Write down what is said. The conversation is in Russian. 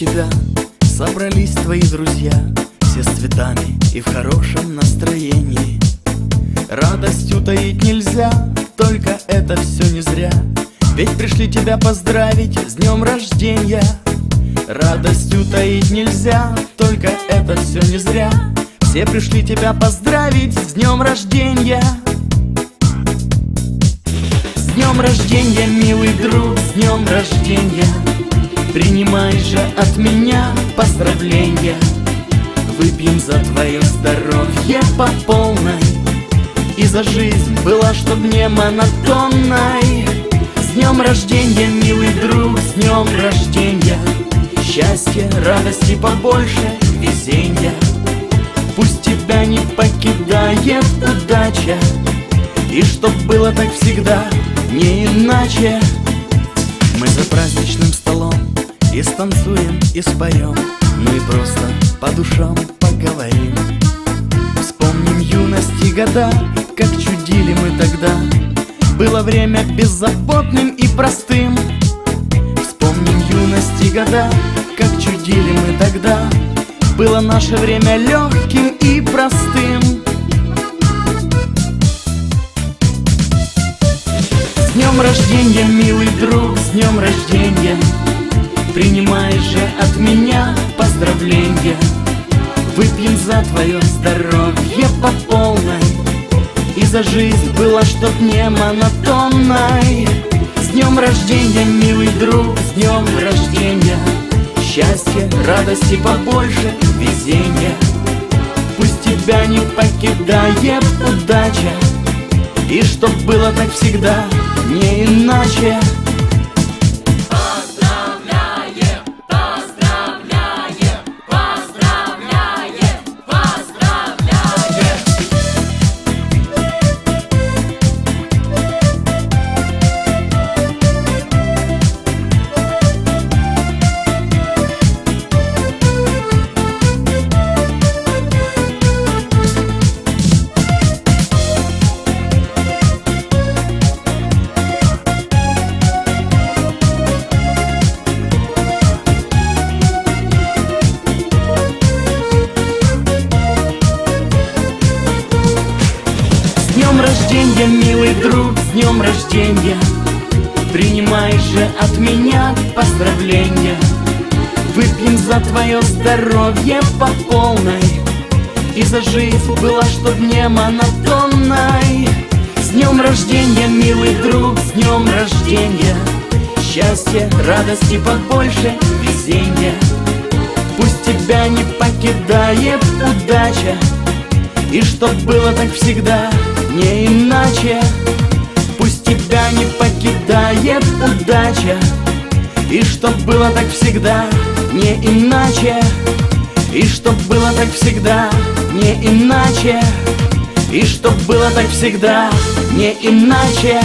тебя собрались твои друзья, все с цветами и в хорошем настроении. Радость утаить нельзя, только это все не зря, ведь пришли тебя поздравить с днем рождения. Радость утаить нельзя, только это все не зря, все пришли тебя поздравить с днем рождения. С днем рождения, милый друг, с днем рождения. Принимай же от меня поздравления. Выпьем за твое здоровье по полной, и за жизнь была, чтоб не монотонной. С днем рождения, милый друг, с днем рождения. Счастья, радости побольше, везенья. Пусть тебя не покидает удача, и чтоб было так всегда, не иначе. Мы за праздничным столом и станцуем, и споем, ну и просто по душам поговорим. Вспомним юность и года, как чудили мы тогда. Было время беззаботным и простым. Вспомним юность и года, как чудили мы тогда. Было наше время легким и простым. С днем рождения, милый друг, с днем рождения. Принимай же от меня поздравления. Выпьем за твое здоровье по полной, и за жизнь была, чтоб не монотонной. С днем рождения, милый друг, с днем рождения. Счастья, радости побольше, везенья. Пусть тебя не покидает удача, и чтоб было так всегда, не иначе. С днем рождения, милый друг, с днем рождения. Принимай же от меня поздравления. Выпьем за твое здоровье по полной, и за жизнь была, чтоб не монотонной. С днем рождения, милый друг, с днем рождения. Счастья, радости побольше, везенья. Пусть тебя не покидает удача, и чтоб было так всегда, не иначе. Пусть тебя не покидает удача, и чтоб было так всегда, не иначе. И чтоб было так всегда, не иначе. И чтоб было так всегда, не иначе.